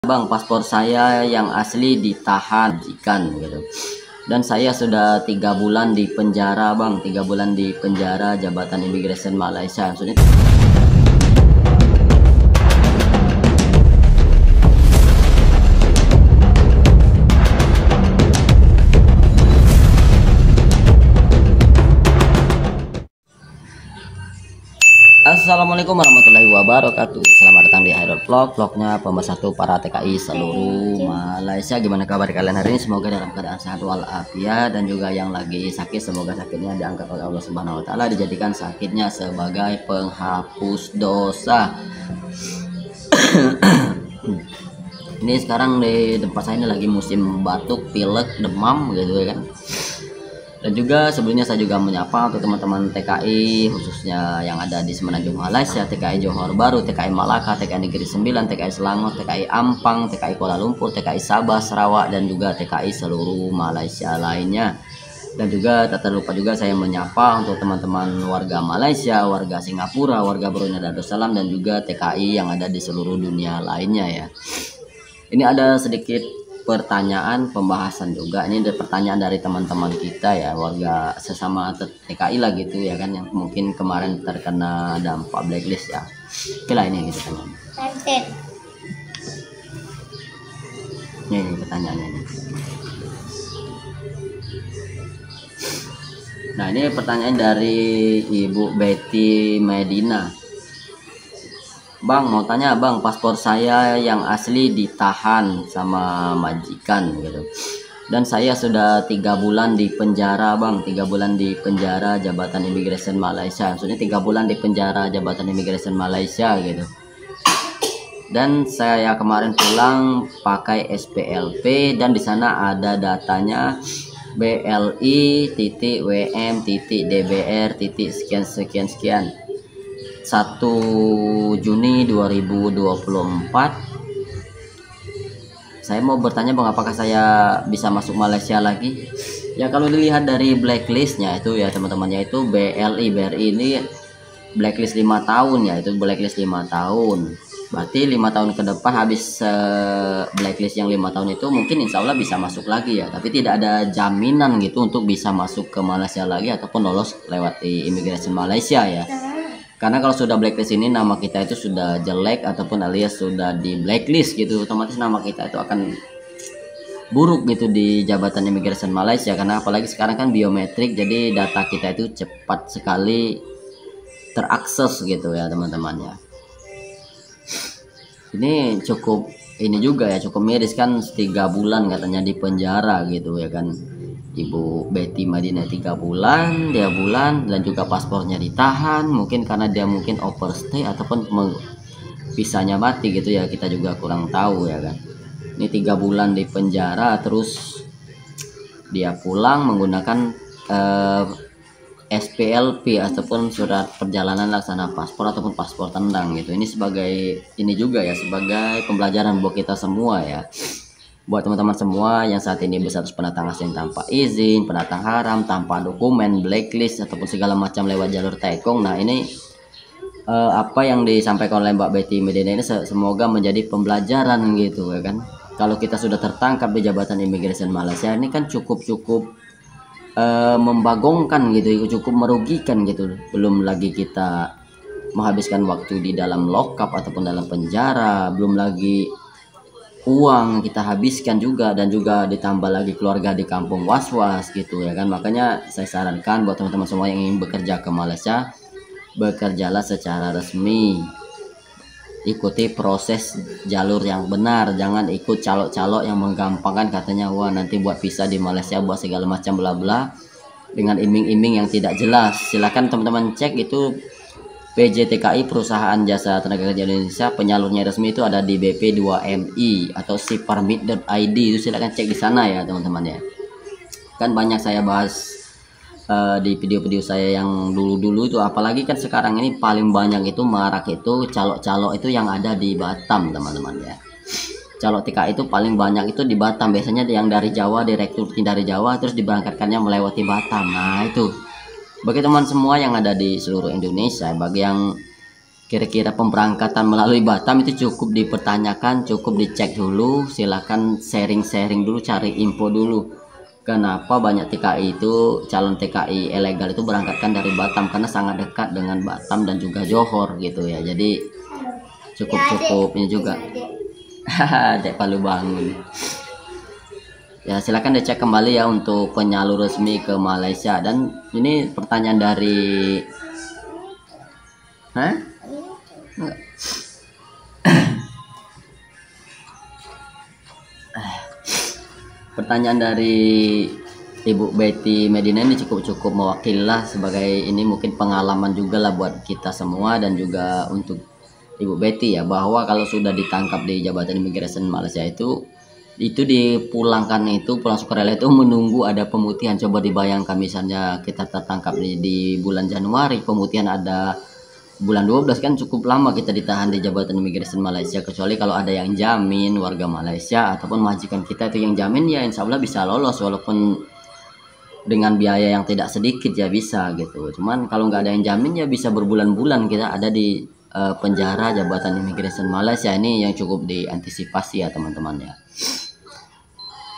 Bang, paspor saya yang asli ditahan ikan gitu. Dan saya sudah 3 bulan di penjara, Bang. 3 bulan di penjara Jabatan Imigresen Malaysia. Maksudnya Assalamualaikum warahmatullahi wabarakatuh. Selamat datang di Hairul Vlog. Vlognya pemersatu para TKI seluruh Malaysia. Gimana kabar kalian hari ini? Semoga dalam keadaan sehat walafiat, dan juga yang lagi sakit semoga sakitnya diangkat oleh Allah Subhanahu wa taala, dijadikan sakitnya sebagai penghapus dosa. Ini sekarang di tempat saya ini lagi musim batuk, pilek, demam gitu ya kan. Dan juga sebelumnya saya juga menyapa untuk teman-teman TKI khususnya yang ada di Semenanjung Malaysia, TKI Johor Bahru, TKI Malaka, TKI Negeri Sembilan, TKI Selangor, TKI Ampang, TKI Kuala Lumpur, TKI Sabah, Sarawak, dan juga TKI seluruh Malaysia lainnya. Dan juga tak terlupa juga saya menyapa untuk teman-teman warga Malaysia, warga Singapura, warga Brunei Darussalam, dan juga TKI yang ada di seluruh dunia lainnya ya. Ini ada sedikit pertanyaan pembahasan juga. Ini ada pertanyaan dari teman-teman kita ya, warga sesama TKI lah gitu ya kan, yang mungkin kemarin terkena dampak blacklist ya. Oke lah, ini gitu kan. Ini pertanyaannya nih. Nah, ini pertanyaan dari Ibu Betty Medina. Bang, mau tanya bang, paspor saya yang asli ditahan sama majikan gitu. Dan saya sudah 3 bulan di penjara bang, 3 bulan di penjara Jabatan Imigresen Malaysia. Maksudnya 3 bulan di penjara Jabatan Imigresen Malaysia gitu. Dan saya kemarin pulang pakai SPLP, dan di sana ada datanya BLI.WM.DBR sekian sekian sekian. 1 Juni 2024. Saya mau bertanya bang, apakah saya bisa masuk Malaysia lagi? Ya kalau dilihat dari blacklistnya itu ya teman-temannya, itu BRI ini blacklist 5 tahun ya, itu blacklist 5 tahun. Berarti 5 tahun ke depan habis blacklist yang 5 tahun itu mungkin insya Allah bisa masuk lagi ya. Tapi tidak ada jaminan gitu untuk bisa masuk ke Malaysia lagi ataupun lolos lewat imigrasi Malaysia ya. Karena kalau sudah blacklist ini, nama kita itu sudah jelek ataupun alias sudah di blacklist gitu, otomatis nama kita itu akan buruk gitu di Jabatan Imigresen Malaysia. Karena apalagi sekarang kan biometrik, jadi data kita itu cepat sekali terakses gitu ya teman-teman ya. Ini cukup ini juga ya, cukup miris kan, 3 bulan katanya di penjara gitu ya kan. Ibu Betty Madinah 3 bulan, dia bulan, dan juga paspornya ditahan, mungkin karena dia mungkin overstay ataupun visanya mati gitu ya, kita juga kurang tahu ya kan. Ini 3 bulan di penjara, terus dia pulang menggunakan SPLP ataupun surat perjalanan laksana paspor ataupun paspor tendang gitu. Ini sebagai ini juga ya, sebagai pembelajaran buat kita semua ya. Buat teman-teman semua yang saat ini berstatus pendatang asing tanpa izin, pendatang haram, tanpa dokumen, blacklist ataupun segala macam lewat jalur tekong. Nah ini apa yang disampaikan oleh Mbak Betty Medina ini semoga menjadi pembelajaran gitu ya kan. Kalau kita sudah tertangkap di Jabatan Imigresen Malaysia ini kan cukup membagongkan gitu, cukup merugikan gitu. Belum lagi kita menghabiskan waktu di dalam lock-up ataupun dalam penjara, belum lagi uang kita habiskan juga, dan juga ditambah lagi keluarga di kampung was-was gitu ya kan. Makanya saya sarankan buat teman-teman semua yang ingin bekerja ke Malaysia, bekerjalah secara resmi, ikuti proses jalur yang benar, jangan ikut calok-calok yang menggampangkan, katanya wah nanti buat visa di Malaysia buat segala macam bla bla dengan iming-iming yang tidak jelas. Silakan teman-teman cek itu PJTKI, Perusahaan Jasa Tenaga Kerja Indonesia, penyalurnya resmi itu ada di BP2MI atau siparmit.id, itu silakan cek di sana ya teman-teman ya. Kan banyak saya bahas di video-video saya yang dulu-dulu itu, apalagi kan sekarang ini paling banyak itu marak itu calok-calok itu yang ada di Batam teman-teman ya. Calok TKI itu paling banyak itu di Batam, biasanya yang dari Jawa, direkrutnya dari Jawa terus diberangkatkannya melewati Batam. Nah itu bagi teman semua yang ada di seluruh Indonesia, bagi yang kira-kira pemberangkatan melalui Batam itu cukup dipertanyakan, cukup dicek dulu. Silakan sharing-sharing dulu, cari info dulu. Kenapa banyak TKI itu, calon TKI ilegal itu berangkatkan dari Batam, karena sangat dekat dengan Batam dan juga Johor gitu ya. Jadi cukup-cukupnya juga. Dek Palu bangun. Ya silakan dicek kembali ya untuk penyalur resmi ke Malaysia. Dan ini pertanyaan dari pertanyaan dari Ibu Betty Medina ini cukup mewakili lah, sebagai ini mungkin pengalaman juga lah buat kita semua dan juga untuk Ibu Betty ya, bahwa kalau sudah ditangkap di Jabatan Imigrasi Malaysia itu dipulangkan, itu pulang sukarela itu menunggu ada pemutihan. Coba dibayangkan misalnya kita tertangkap di bulan Januari, pemutihan ada bulan 12, kan cukup lama kita ditahan di Jabatan Imigrasi Malaysia. Kecuali kalau ada yang jamin, warga Malaysia ataupun majikan kita itu yang jamin, ya insya Allah bisa lolos walaupun dengan biaya yang tidak sedikit ya bisa gitu. Cuman kalau nggak ada yang jamin ya bisa berbulan-bulan kita ada di penjara Jabatan Imigrasi Malaysia. Ini yang cukup diantisipasi ya teman-teman ya.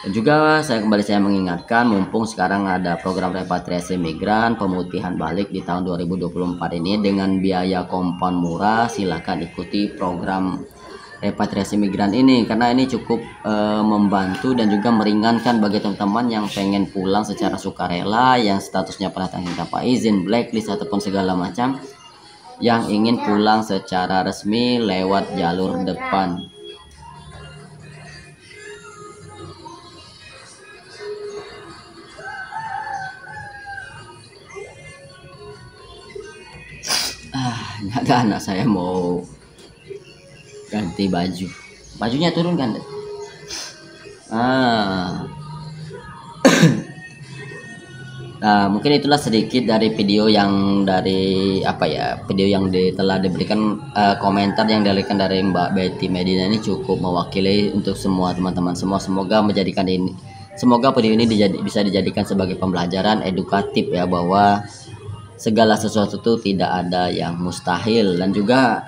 Dan juga saya mengingatkan, mumpung sekarang ada program repatriasi migran, pemutihan balik di tahun 2024 ini dengan biaya kompon murah, silakan ikuti program repatriasi migran ini, karena ini cukup membantu dan juga meringankan bagi teman-teman yang pengen pulang secara sukarela, yang statusnya pernah tanpa izin, blacklist ataupun segala macam, yang ingin pulang secara resmi lewat jalur depan. Ada anak saya mau ganti baju, bajunya turun kan. Nah, mungkin itulah sedikit dari video yang telah diberikan komentar yang diberikan dari Mbak Betty Medina ini cukup mewakili untuk semua teman-teman semua. Semoga video ini bisa dijadikan sebagai pembelajaran edukatif ya, bahwa segala sesuatu itu tidak ada yang mustahil. Dan juga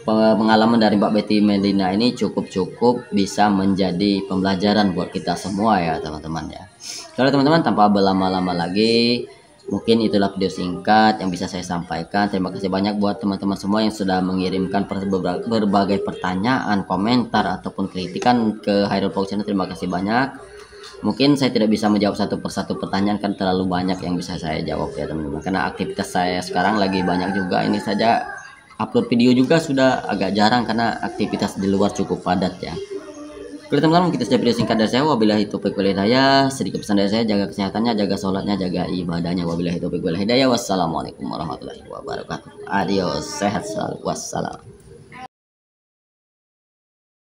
pengalaman dari Mbak Betty Medina ini cukup bisa menjadi pembelajaran buat kita semua ya teman-teman ya. Kalau teman-teman, tanpa berlama-lama lagi, mungkin itulah video singkat yang bisa saya sampaikan. Terima kasih banyak buat teman-teman semua yang sudah mengirimkan berbagai pertanyaan, komentar ataupun kritikan ke Hairul Vlog Channel. Terima kasih banyak. Mungkin saya tidak bisa menjawab satu persatu pertanyaan, kan terlalu banyak yang bisa saya jawab ya teman-teman, karena aktivitas saya sekarang lagi banyak juga. Ini saja upload video juga sudah agak jarang karena aktivitas di luar cukup padat ya. Oke teman-teman, kita sudah video singkat dari saya. Wabillahi taufiq wal hidayah. Sedikit pesan dari saya, jaga kesehatannya, jaga sholatnya, jaga ibadahnya. Wabillahi taufiq wal hidayah. Wassalamualaikum warahmatullahi wabarakatuh. Adios, sehat selalu. Wassalam.